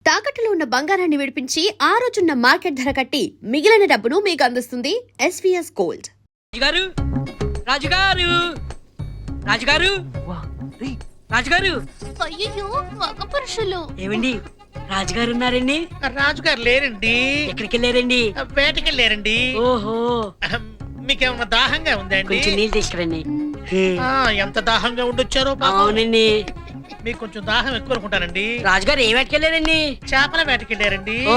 తాకట్టులో ఉన్న బంగారాన్ని విడిపించి ఆ రోజున్న మార్కెట్ ధర కట్టి మిగిలిన డబ్బును మీకు అందిస్తుంది ఎస్వీఎస్ గోల్డ్. రాజుగారు రాజుగారు రాజుగారు రాజుగారు అయ్యో మగ పురుషులు ఏమండి రాజుగారు ఉన్నారండి? రాజుగారు లేరండి. ఎక్కడికి వెళ్ళారండి? వేటకెళ్ళారండి. ఓహో, మీకేమన్నా దాహంగా ఉందండి? కొంచెం నీళ్ళు తీసుకురండి. ఎంత దాహంగా ఉండొచ్చారో పాపం. అవునండి. మీకు కొంచెం దాహం ఎక్కువ అనుకుంటానండి. రాజుగారు ఏ వేటకెళ్ళారండి? చేపల వేటకెళ్ళారండి. ఓ,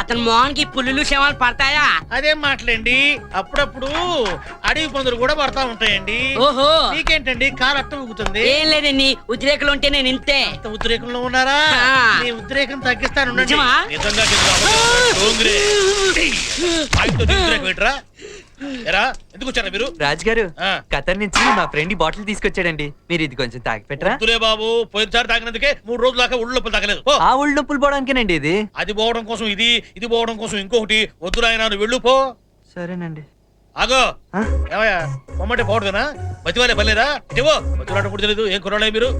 అతని మోహన్కి పుల్లులు శవాలు పడతాయా? అదేం మాటలేండి, అప్పుడప్పుడు అడవి పందులు కూడా పడతా ఉంటాయండి. ఓహో, మీకేంటండి కాలు అట్ట ఊగుతుంది? ఏం లేదండి, ఉద్రేకలు ఉంటే నేను ఇంతే. అంత ఉద్రేకంలో ఉన్నారా? మీ ఉద్రేకం తగ్గిస్తాను. నిజమా? ఎందుకు వచ్చారా మీరు? రాజుగారు ఖతర్ నుంచి మా ఫ్రెండ్ బాటిల్ తీసుకొచ్చాడండి, మీరు ఇది కొంచెం తాగి పెట్టరా? బాబు పోయినసారి తాగినందుకే 3 రోజుల దాకా ఒళ్ళు నొప్పులు తగ్గలేదు. ఆ ఒళ్ళు నొప్పులు పోవడానికేనండి ఇది. అది పోవడం కోసం ఇది, ఇది పోవడం కోసం ఇంకొకటి. వద్దు నాయనా, నువ్వు వెళ్ళు పో. సరేనండి. ఆగో ఏమయ్యా, పొమ్మటే పోవడమేనా? బతివాలే పర్లేదా? ఇవో బతులాట కూడా తెలియదు. ఏం కుర్రాలే మీరు?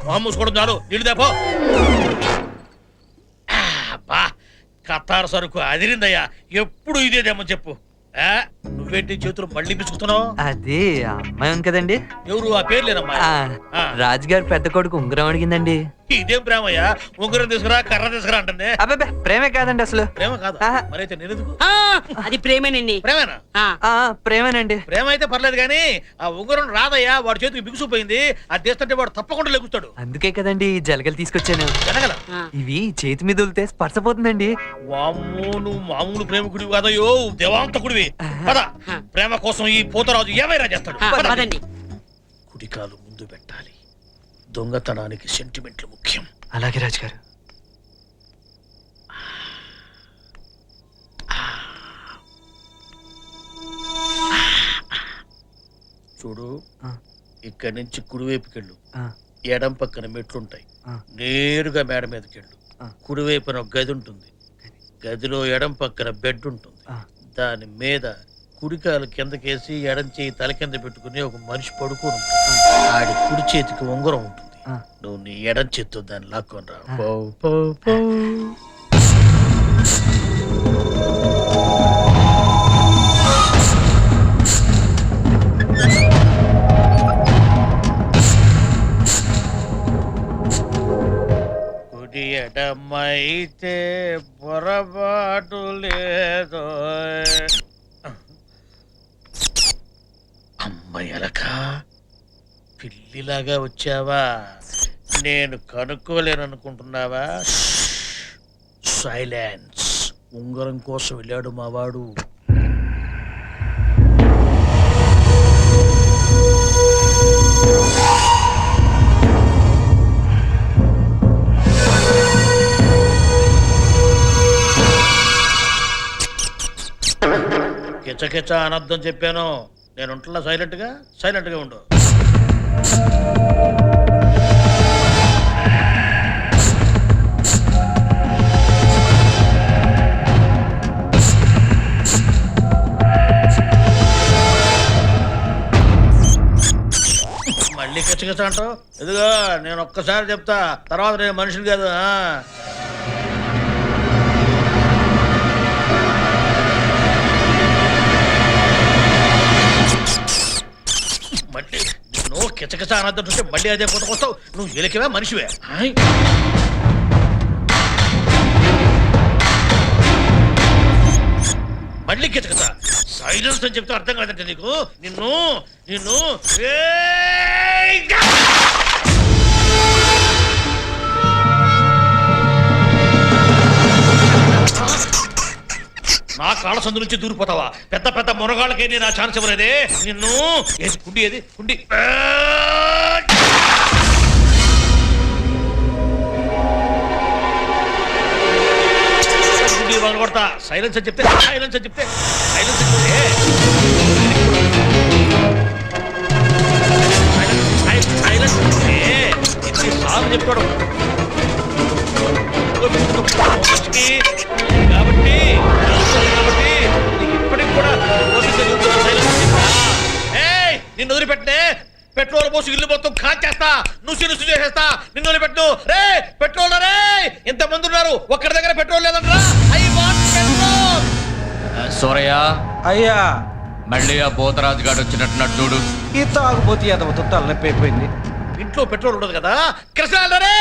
మొహం మూసుకోవడం చాలు, నీళ్ళు దేపో. అబ్బా, కత్తారు సరుకు అదిరిందయ్యా. ఎప్పుడు ఇదేదేమో చెప్పు. నువ్వేంటి చేతులు మళ్ళీ పిసుకుతున్నావు? అది అమ్మాయి ఉంది కదండి. ఎవరు? ఆ పేరు లేనమ్మా. రాజుగారు పెద్ద కొడుకు ఉంగరం అడిగిందండి. ఇదేం ప్రేమయ్యా? ఉంగరం తీసుకురా, కర్ర తీసుకురా అంటుంది. అబ్బాబే ప్రేమే కాదండి అసలు. ప్రేమ కాదు మరైతే నేనెందుకు? అది ప్రేమేనండి. ప్రేమేనా? ప్రేమేనండి. ప్రేమ అయితే పర్లేదు కానీ ఆ ఉంగరం రాదయ్యా. వాడి చేతికి బిగుసిపోయింది. అది తీస్తుంటే వాడు తప్పకుండా లెగుస్తాడు. అందుకే కదండి జలగలు తీసుకొచ్చాను. జనగల ఇవి చేతి మీద వదిలితే స్పర్శపోతుందండి. వామ్మో, నువ్వు మామూలు ప్రేమకుడివి కాదయ్యో, దేవాంతకుడివి. పద, ప్రేమ కోసం ఈ పోతరాజు ఏమైనా చేస్తాడు. కుడికాలు ముందు పెట్టాలి. దొంగతనానికి సెంటిమెంట్లు ముఖ్యం. అలాగే రాజుగారు. చూడు, ఇక్కడి నుంచి కుడివైపుకెళ్ళు. ఎడం పక్కన మెట్లుంటాయి. నేరుగా మేడ మీదకెళ్ళు. కుడివైపున ఒక గది ఉంటుంది. గదిలో ఎడం పక్కన బెడ్ ఉంటుంది. దాని మీద కుడికాలు కిందకేసి ఎడం చేయి తల కింద పెట్టుకుని ఒక మనిషి పడుకుని ఉంటుంది. ఆడి కుడి చేతికి ఉంగరం ఉంటుంది. నువ్వు నీ ఎడం చేత్తో దాన్ని లాక్కొని రా. కుడి ఎడమైతే పొరపాటు లేదో. అమ్మయ్యలక, పిల్లిలాగా వచ్చావా? నేను కనుక్కోలేననుకుంటున్నావా? సైలెన్స్. ఉంగరం కోసం వెళ్ళాడు మావాడు. కిచకిచ అనర్థం చెప్పాను. నేను ఉంటున్నా సైలెంట్ గా ఉండు. మళ్ళీ కిచకిచ అంటావు? ఎదుగా నేను ఒక్కసారి చెప్తా, తర్వాత నేను మనిషిని కాదు. మళ్ళీ నువ్వు కిచకిచ అనద్దంటుంటే మళ్ళీ అదే కొత్తకొస్తావు. నువ్వు ఎలికవే మనిషివే? మళ్ళీ కిచకిచ. సైలెన్స్ అని చెప్తే అర్థం కాదంటే నీకు. నిన్ను నిన్ను నా కాళ్ళ సందు నుంచి దూరిపోతావా? పెద్ద పెద్ద మునగాళ్ళకే నేను ఆ ఛాన్స్ ఇవ్వలేదే. నిన్ను ఏది కుండి, ఏది కుండి. కొడతా. సైలెన్స్ అని చెప్తే ఎన్నిసార్లు చెప్తాడు కాబట్టి నీకు ఇప్పటికి కూడా నిన్ను వదిలిపెట్టే పెట్రోల్ పోసి ఇల్లు మొత్తం కాల్చేస్తా, నుసి చేసేస్తా, నిన్ను పెట్టు. రే పెట్రోల్ రే, ఇంత మంది ఉన్నారు, ఒక్కడి దగ్గర పెట్రోల్ లేదంటరా. I want petrol. సూరయ్య అయ్యా మళ్ళీ ఆ పోతరాజు గాడు వచ్చినట్టున్నాడు. ఈ తాగుబోతు ఎదవతో తలనొప్పి అయిపోయింది. ఇంట్లో పెట్రోల్ ఉండదు కదా. కృష్ణ రే,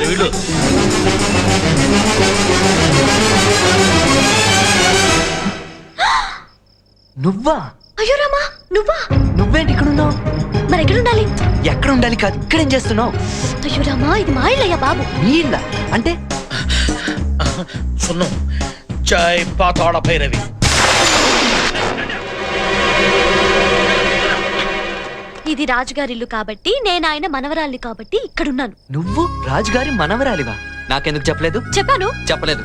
వీళ్ళు నువ్వా? అయ్యో రామా, నువ్వా? నువ్వేంటి ఇక్కడ ఉన్నావు? మరి ఎక్కడ ఉండాలి? ఎక్కడ ఉండాలి కాదు, ఇక్కడేం చేస్తున్నావు? అయ్యో రామా, ఇది మా ఇల్లయ్యా బాబు. నీ ఇల్లా? అంటే సున్నం చాయ్ పాతాళ భైరవి. ఇది రాజుగారి ఇల్లు కాబట్టి, నేను ఆయన మనవరాల్ని కాబట్టి ఇక్కడున్నాను. నువ్వు రాజుగారి మనవరాలివా? నాకెందుకు చెప్పలేదు? చెప్పాను చెప్పలేదు.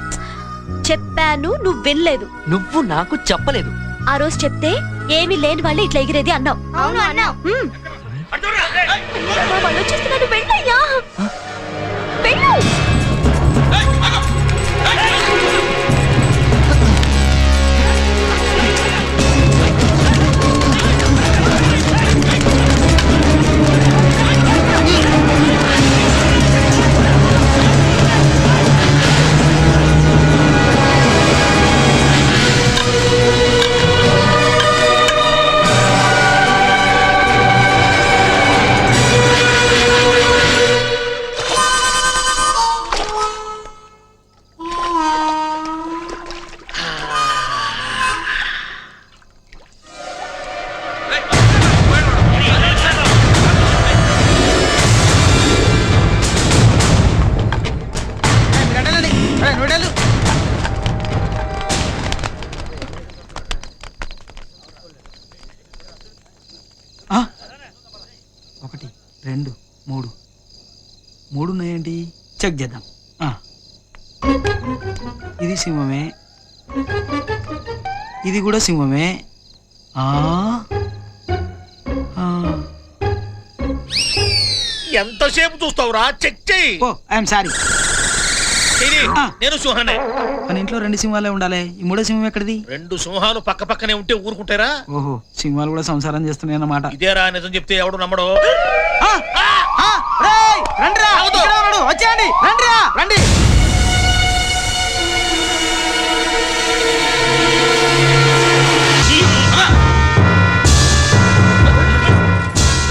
చెప్పాను, నువ్వు వినలేదు. నువ్వు నాకు చెప్పలేదు. ఆ రోజు చెప్తే ఏమీ లేని వాళ్ళు ఇట్లా ఎగిరేది అన్నావు. అవును అన్నావు. వాళ్ళు వచ్చేస్తున్నారు, వెళ్ళయ్యా వెళ్ళు. ఒకటి, రెండు, మూడు. మూడు ఉన్నాయేంటి? చెక్ చేద్దాం. ఇది సింహమే, ఇది కూడా సింహమే. ఎంతసేపు చూస్తావురా? చెక్ చెయ్యి. ఓ ఐఎమ్ సారీ. నేను సింహానే. మన ఇంట్లో రెండు సింహాలే ఉండాలి. ఈ మూడో సింహం ఎక్కడిది? రెండు సింహాలు పక్క పక్కనే ఉంటే ఊరుకుంటారా? ఓహో, సింహాలు కూడా సంసారం చేస్తున్నాయి అన్నమాట. ఇదేరా నిజం చెప్తే ఎవడు నమ్మడు. వచ్చేయండి, రండి.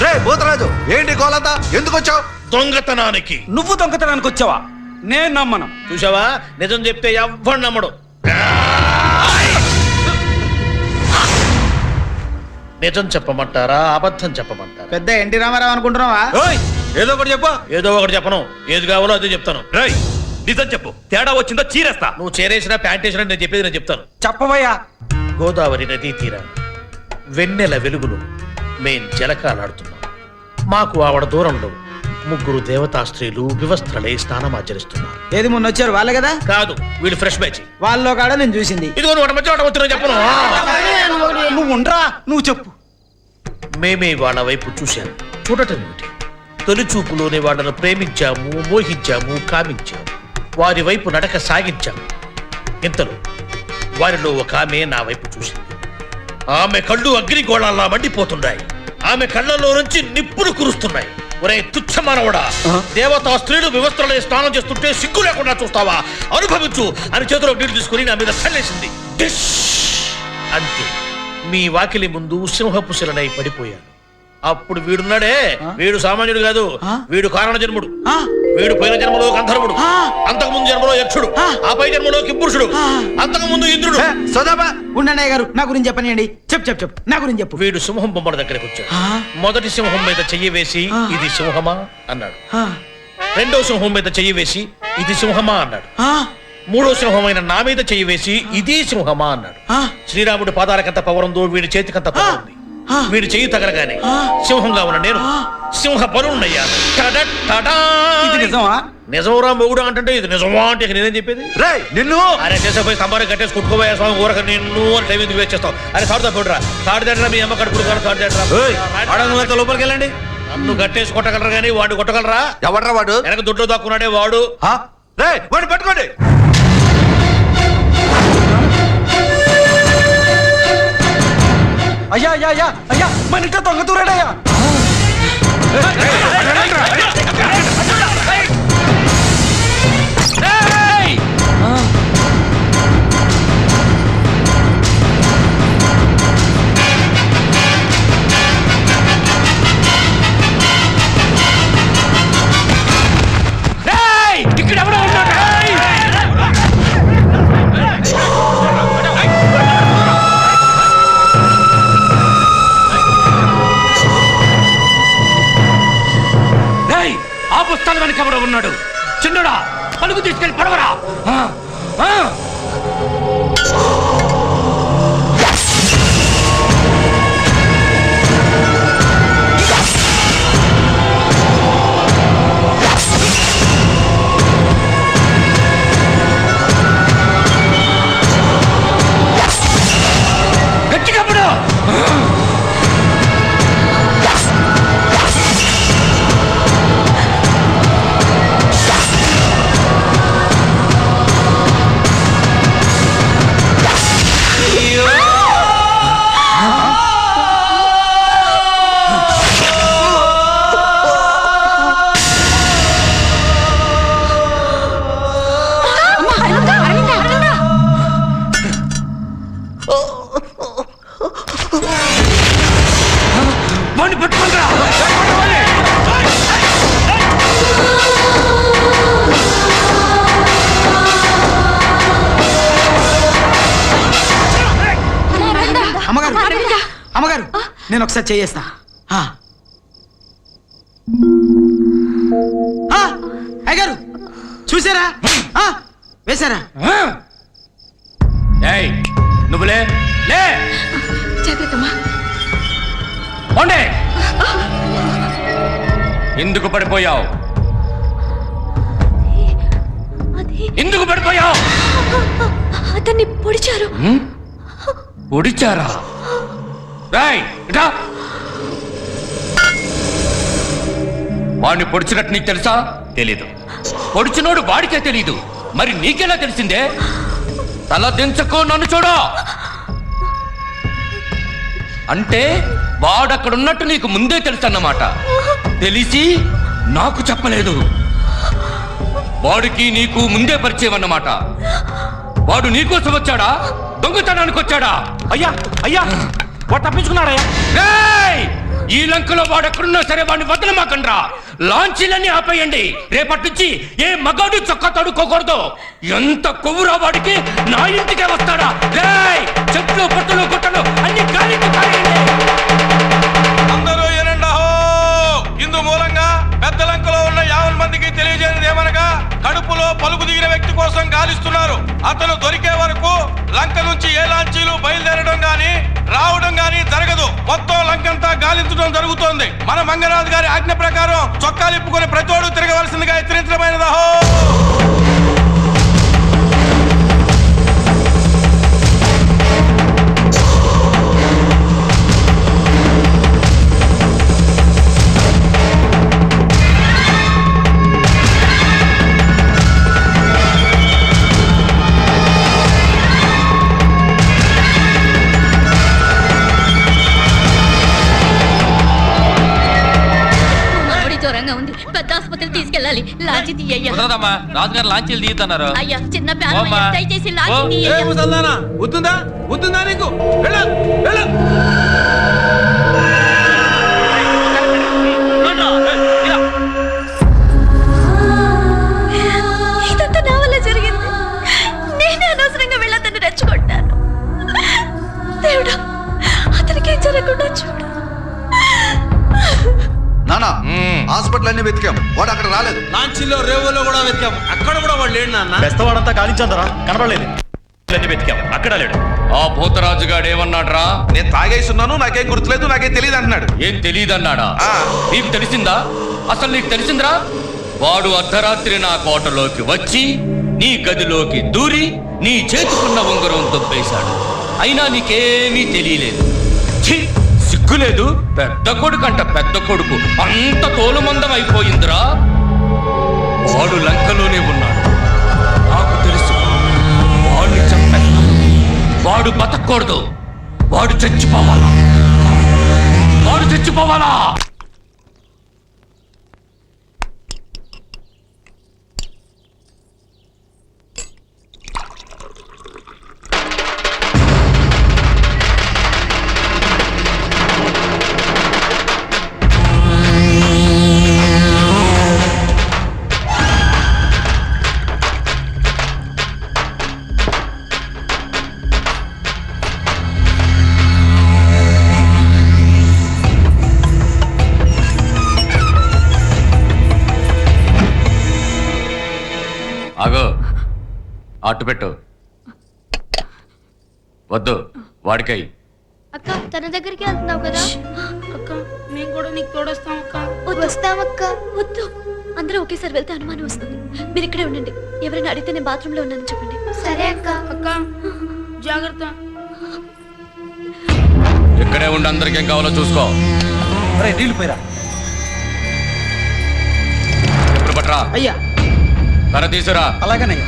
రే పోతరాజు, ఏంటి గోలంతా? ఎందుకు వచ్చావు? దొంగతనానికి. నువ్వు దొంగతనానికి వచ్చావా? నేను నమ్మను. చూసావా, నిజం చెప్తే ఎవ్వడు నమ్మడు. నిజం చెప్పమంటారా, అబద్ధం చెప్పమంటారా? పెద్ద ఎన్టీ రామారావు అనుకుంటున్నావా? ఏదో ఒకటి చెప్పు. ఏదో ఒకటి చెప్పను, ఏది కావాలో అదే చెప్తాను. రేయ్ నిజం చెప్పు, తేడా వచ్చిందో చీరేస్తా. నువ్వు చేరేసినా ప్యాంట్ వేసినా నేను చెప్పేది నేను చెప్తాను. చెప్పవయ్యా. గోదావరి నదీ తీరా వెన్నెల వెలుగులు మేం జలకాలాడుతున్నాం. మాకు ఆవిడ దూరంలో ముగ్గురు దేవతా స్త్రీలు వివస్త్రలై స్నానమాచరిస్తున్నారు. ఏది మొన్న వచ్చారు వాళ్ళే కదా? కాదు, వీళ్ళు ఫ్రెష్ బ్యాచ్. వాళ్ళలో కాడ నేను చూసింది. ఇదిగో నువ్వు మధ్య వచ్చిన చెప్పను. నువ్వు ఉండరా, నువ్వు చెప్పు. మేమే వాళ్ళ వైపు చూశాను. చూడటం ఏమిటి? తొలి చూపులోనే వాళ్ళను ప్రేమించాము, మోహించాము, కామించాము. వారి వైపు నడక సాగించాము. ఇంతలో వారిలో ఒక ఆమె నా వైపు చూసింది. ఆమె కళ్ళు అగ్నిగోళాల్లా మండిపోతున్నాయి. ఆమె కళ్ళలో నుంచి నిప్పులు కురుస్తున్నాయి. ఒరే తుచ్చమానవుడా, దేవతా స్త్రీలు వివస్త్రలే స్నానం చేస్తుంటే సిగ్గు లేకుండా చూస్తావా? అనుభవించు అని చేతిలో నీళ్లు తీసుకుని నా మీద చల్లేసింది. అంతే, మీ వాకిలి ముందు సింహపు శిలనై పడిపోయాను. అప్పుడు వీడున్నాడే, వీడు సామాన్యుడు కాదు, వీడు కారణ జన్ముడు. వీడు పోయిన జన్మలో గంధర్వుడు, అంతకు ముందు జన్మలో యక్షుడు, ఆ పై జన్మలో కింపురుషుడు, అంతకు ముందు ఇంద్రుడు. ఉండన్నయ్య గారు, నా గురించి చెప్పనియండి. చెప్పు, నా గురించి చెప్పు. వీడు సింహం బొమ్మల దగ్గరికి వచ్చాడు. మొదటి సింహం మీద చెయ్యి వేసి ఇది సింహమా అన్నాడు. రెండో సింహం మీద చెయ్యి వేసి ఇది సింహమా అన్నాడు. మూడో సింహమైన నా మీద చెయ్యి వేసి ఇదే సింహమా అన్నాడు. శ్రీరాముడి పాదాలకంత పవర్ ఉందో వీడి చేతికంత పవర్ ఉంది. వీడి చెయ్యి తగలగానే సింహంగా ఉన్న నేను సింహ బలున్నయ్యాను. ఇది నిజమా? నిజంరా మొగుడు అంటే ఇది నిజమా అంటే ఇక నేనేం చెప్పేది? రే నిన్ను అరే చేసేపోయి స్తంభాన్ని కట్టేసి కుట్టుకోబోయే స్వామి ఊరక నిన్ను అని టైం ఎందుకు వేస్ట్ చేస్తావు? అరే తాడుతా పోడురా, తాడు తేడరా, మీ అమ్మ కడుపుడు తాడు తేడరా. ఆడనులతో లోపలికి వెళ్ళండి. నన్ను కట్టేసి కొట్టగలరా కానీ వాడిని కొట్టగలరా? ఎవడ్రా వాడు? వెనక దుడ్లో దాక్కున్నాడే వాడు. ఆ? రే వాడిని పట్టుకోండి. అయ్యా అయ్యా అయ్యా అయ్యా మన ఇంట్లో దొంగ తూరాడయ్యా. ఇక్కడ ఎవడో ఉన్నాడు. ఆ పుస్తకాల వెనక ఎవడో ఉన్నాడు. చిన్నడా పలుకు తీసుకెళ్ళి పడవరా. గట్టిగా పడు. వాడిని పట్టుకుంటా. అమ్మగారు అమ్మగారు నేను ఒకసారి చేయేస్తా. అయ్యగారు చూసారా? వేశారా? ఏయ్ నువ్వులే లే. పోండి. ఎందుకు పడిపోయావు? ఎందుకు పడిపోయావు? అతన్ని పొడిచారు. పొడిచారా? రాయ్ ఇటా. వాడిని పొడిచినట్టు నీకు తెలుసా? తెలీదు. పొడిచినోడు వాడికే తెలీదు, మరి నీకెలా తెలిసిందే? తల దించకో, నన్ను చూడు. అంటే వాడక్కడున్నట్టు నీకు ముందే తెలుసన్నమాట. తెలిసి నాకు చెప్పలేదు. వాడికి నీకు ముందే పరిచయం అన్నమాట. వాడు నీకోసం వచ్చాడా, దొంగతనానికి వచ్చాడా? అయ్యా అయ్యా వాడు తప్పించుకున్నాడయ్యా. ఏయ్! ఈ లంకలో వాడెక్కడున్నా సరే వాడిని వదలమాకండ్రా. లాంచీలన్నీ ఆపేయండి. రేపటి నుంచి ఏ మగాడు చొక్కా తడుకోకూడదు. ఎంత కొవ్వురా వాడికి. నా ఇంటికే వస్తాడా? ఏయ్! చెట్లు పుట్టలు గుట్టలు అన్ని గాలికి కాయండి. అందరూ ఏనండాహో. ఇందు మూలంగా పెద్ద లంకలో ఉన్న 50 మందికి తెలియజేయనిది ఏమనగా, కడుపులో పలుకు దిగిన వ్యక్తి కోసం గాలిస్తున్నారు. అతను దొరికే వరకు లంక నుంచి ఏ లాంచీలు బయలుదేరడం గాని రావడం గాని జరగదు. మొత్తం లంకంతా గాలించడం జరుగుతోంది. మన మంగరాజు గారి ఆజ్ఞ ప్రకారం చొక్కాలిప్పుకొని ప్రతోడు తిరగవలసిందిగా హెచ్చరించడమైనదాహో. జ్వరంగా ఉంది, పెద్ద ఆసుపత్రికి తీసుకెళ్ళాలి. లాంచి తీయ్యా. రాజుగారు లాంచీలు తీస్తున్నారు. అయ్యా చిన్న ప్యాన్ దయచేసి లాంచి తీయ్యా. బుద్ధుందా నీకు? ఇదంతా నా వల్ల జరిగింది. నేనే అనవసరంగా వెళ్ళదని రెచ్చగొట్టాను. దేవుడా, అతనికి జరగకుండా చూడు. నానా హాస్పిటల్ అన్ని వెతికాం, వాడు అక్కడ రాలేదు. లాంచీలో రేవులో కూడా వెతికాము, అక్కడ కూడా వాడు లేడు నాన్న. బెస్తవాడంతా కాలించందరా, కనబడలేదు. వెతికాం, అక్కడ లేడు. ఆ భూతరాజుగాడు ఏమన్నాడ్రా? నేను తాగేస్తున్నాను, నాకేం గుర్తులేదు, నాకేం తెలియదు అంటున్నాడు. ఏం తెలియదన్నాడా? నీకు తెలిసిందా? అసలు నీకు తెలిసిందిరా? వాడు అర్ధరాత్రి నా కోటలోకి వచ్చి నీ గదిలోకి దూరి నీ చేతుకున్న ఉంగరం దొబ్బేశాడు. అయినా నీకేమీ తెలియలేదు. ఛీ, సిగ్గులేదు? పెద్ద కొడుకు అంట, పెద్ద కొడుకు అంత తోలుమందం అయిపోయిందిరా. వాడు లంకలోనే ఉన్నాడు, నాకు తెలుసు. వాడిని చంపేస్తా. వాడు బతకూడదు, వాడు చచ్చిపోవాలా, వాడు చచ్చిపోవాలా. ఆగో, అట్టు పెట్టు. వద్దు, వాడికై. అక్క తన దగ్గరికి వెళ్తున్నావు కదా. అక్క మేము కూడా నీకు తోడొస్తాం అక్క. వస్తామక్క. వద్దు, అందరూ ఒకేసారి వెళ్తే అనుమానం వస్తుంది. మీరు ఇక్కడే ఉండండి. ఎవరైనా అడిగితే నేను బాత్రూమ్ లో ఉన్నానని చెప్పండి. సరే అక్క. అక్క జాగ్రత్త. ఇక్కడే ఉండి అందరికి ఏం కావాలో చూసుకో. నీళ్ళు పోయిరా. ఎప్పుడు పట్రా అయ్యా. కర్ర తీసురా. అలాగనయ్యా.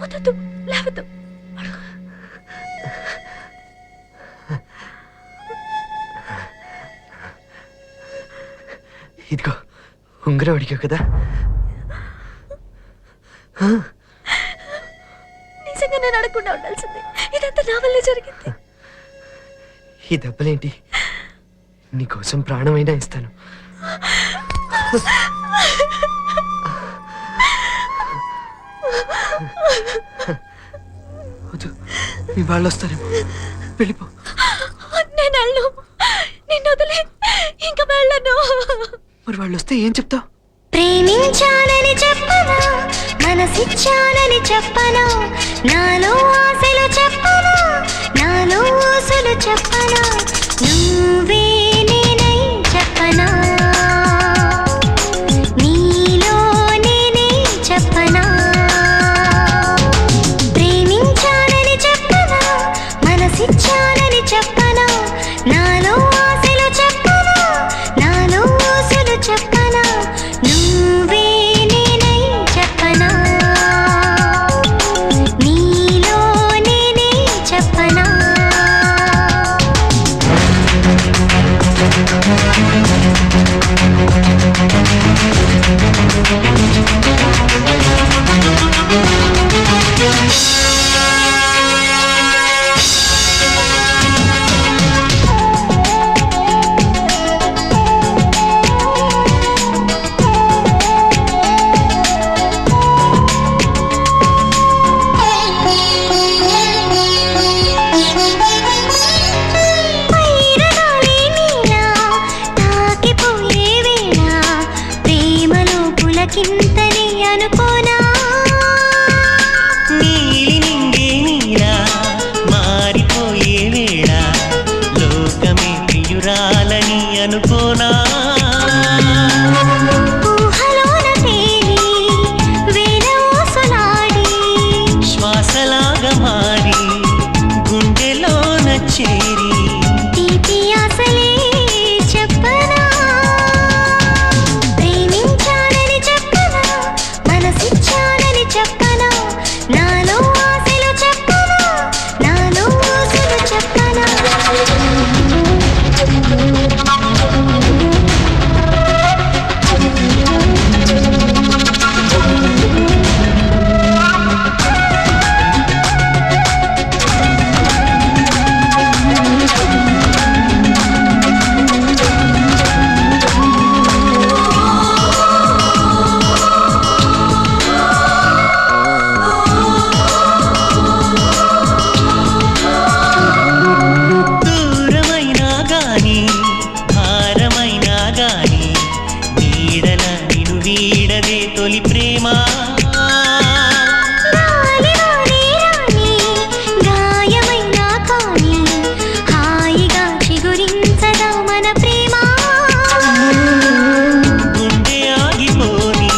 వద్దు, లేవద్దు. ఇదిగో ఉంగరం అడిగావు కదా. నిజంగా నేను అడగకుండా ఉండాల్సింది. ఇదంతా నా వల్లే జరిగింది. ఈ దెబ్బలేంటి? నీకోసం ప్రాణమైనా ఇస్తాను. వద్దు, మీ వాళ్ళు వస్తారేమో. వెళ్ళిపో. నేను వెళ్ళను. నిన్ను వదిలే ఇంకా వెళ్ళను. మరి వాళ్ళు వస్తే ఏం చెప్తావు? ప్రేమించానని చెప్పనా, మనసిచ్చానని చెప్పనా, నాలో ఆశలు చెప్పనా, నాలో ఊసులు చెప్పనా, నువ్వే నేనై చెప్పనా, నీలో నేనే చెప్పనా. ప్రేమించానని చెప్పనా, మనసిచ్చానని చెప్పనా, నాలో ఆశలు చెప్పనా, నాలో ఊసులు చెప్పనా, నువ్వే నేనై చెప్పనా, నీలో నేనే చెప్పనా. ప్రియురాలని అనుకోనా ఊహలోన తేలి వేల ఊసలాడి శ్వాసలాగా మారి గుండెలోన చేరి తీపి ఆశలే చెప్పనా ప్రేమించానని చెప్పనా మనసిచ్చానని చెప్పనా నాలో ఆశలు చెప్పనా నాలో ఊసులు చెప్పనా దూరమైనా గాని భారమైనా గాని నీడల నిను వీడదే తొలి ప్రేమ గాయమైనా కానీ హాయిగా చిగురించదా మన ప్రేమ గుండె ఆగిపోని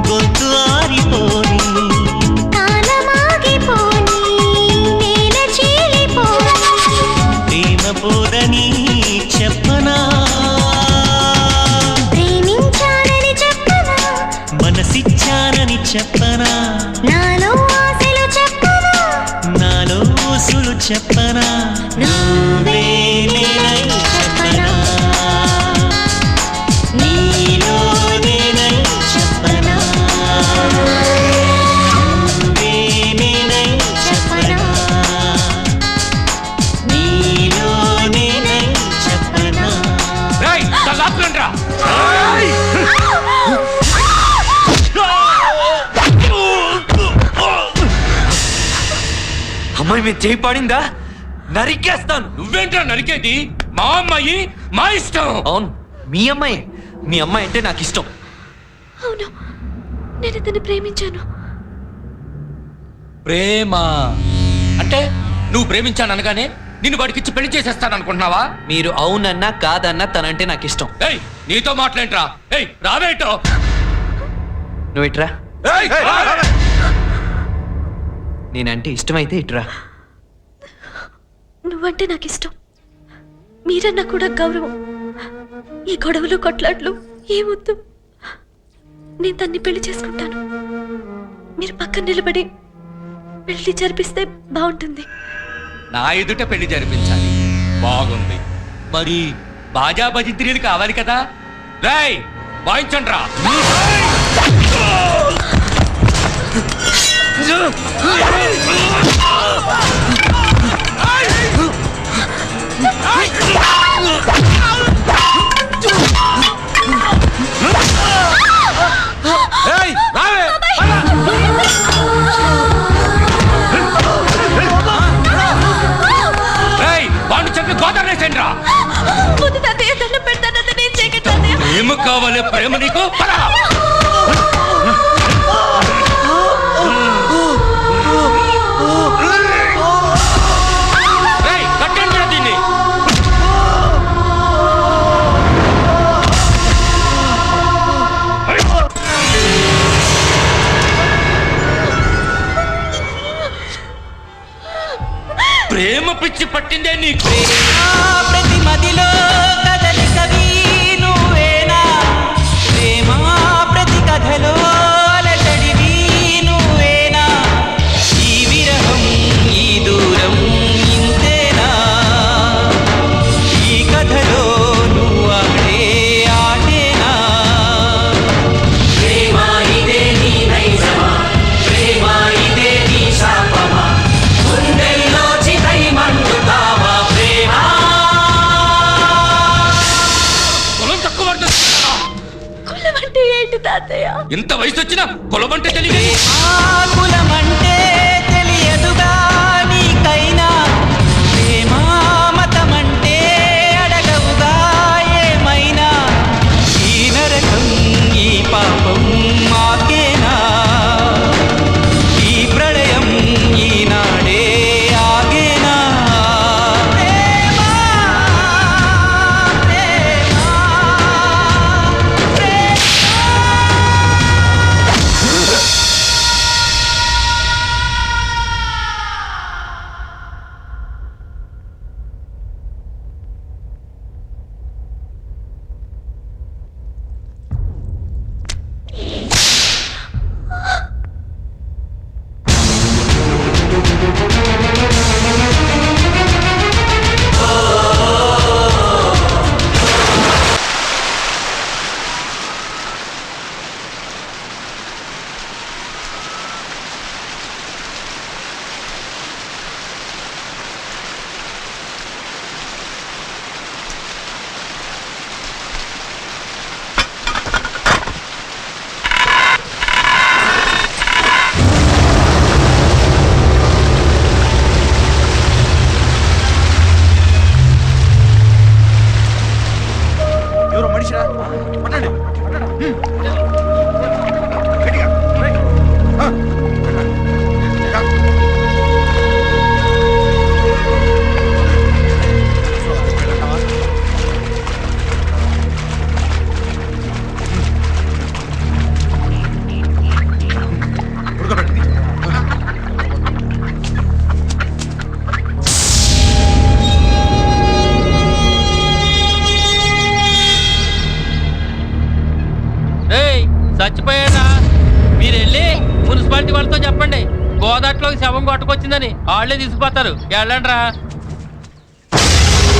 గొంతు ఆరిపోని కాలమాగిపోని నేల చీలిపోని ప్రేమ పోదని చెప్పనా ప్రేమించానని చెప్పనా మనసిచ్చానని చెప్పనా నాలో ఆశలు చెప్పనా నాలో ఊసులు చెప్పనా నువ్వే నేనై చెప్పనా నీలో నేనై చెప్పనా నువ్వే నేనై చెప్పనా నీలో నేనై చెప్పనా రేయ్ తలాపులండ్రా అమ్మాయి మీరు చేయి పడిందా నరికేస్తాను. నువ్వేంట్రా నరికేది? మా అమ్మాయి మా ఇష్టం. అవును మీ అమ్మాయి, మీ అమ్మాయి అంటే నాకు ఇష్టం. అవును, నేను ఇతన్ని ప్రేమించాను. ప్రేమ అంటే నువ్వు ప్రేమించాను అనగానే నిన్ను వాడికిచ్చి పెళ్లి చేసేస్తాను అనుకుంటున్నావా? మీరు అవునన్నా కాదన్నా తనంటే నాకు ఇష్టం. ఏయ్ నీతో మాట్లాడరా? ఏయ్ రావేటో. నువ్వు ఇట్రా. నేనంటే ఇష్టమైతే ఇట్రా. నువ్వంటే నాకు ఇష్టం, మీరన్నా కూడా గౌరవం. ఈ గొడవలు కొట్లాట్లు ఏమొద్దు. నేను తన్ని పెళ్లి చేసుకుంటాను. మీరు పక్కన నిలబడి పెళ్లి జరిపిస్తే బాగుంటుంది. నా ఎదుట పెళ్లి జరిపించాలి, బాగుంది. మరి బాజా భజిత్రీలు కావాలి కదా. రేయ్ వాయించండ్రా. వాడిని చెప్పి గోదావరేసండ్రా. ప్రేమ కావాలి, ప్రేమ నీకు పరా. కట్టండి దీన్ని. ప్రేమ పిచ్చి పట్టిందే నీకు. ప్రతి మదిలో కదలికవి నువ్వేనా ప్రేమ, ప్రతి కథలో అలజడివి నువ్వేనా. ఈ విరహం ఈ దూరం ఇంతేనా, ఈ కథలో నువ్వు ఆడే ఆటేనా. ప్రేమ ఇదే నీ నైజమా, ప్రేమ ఇదే నీ శాపమా, గుండెల్లో చితై మండుతావా ప్రేమ. కులం తక్కువ కులం అంటే ఏంటి తాతయ్య? ఇంత వయసు వచ్చినా కులం అంటే తెలియదు. కులమంటే తెలియదుగా నీకైనా, ప్రేమ మతమంటే అడగవుగా ఏమైనా. ఈ నరకం ఈ పాపం మాకేనా, ఈ ప్రళయం ఈనాడే ఆగేనా. ప్రేమ పట్టండి చచ్చిపోయాడా మీరు వెళ్ళి మున్సిపాలిటీ వాళ్ళతో చెప్పండి గోదాట్లోకి శవం కొట్టుకొచ్చిందని వాళ్ళే తీసుకుపోతారు వెళ్ళండి రా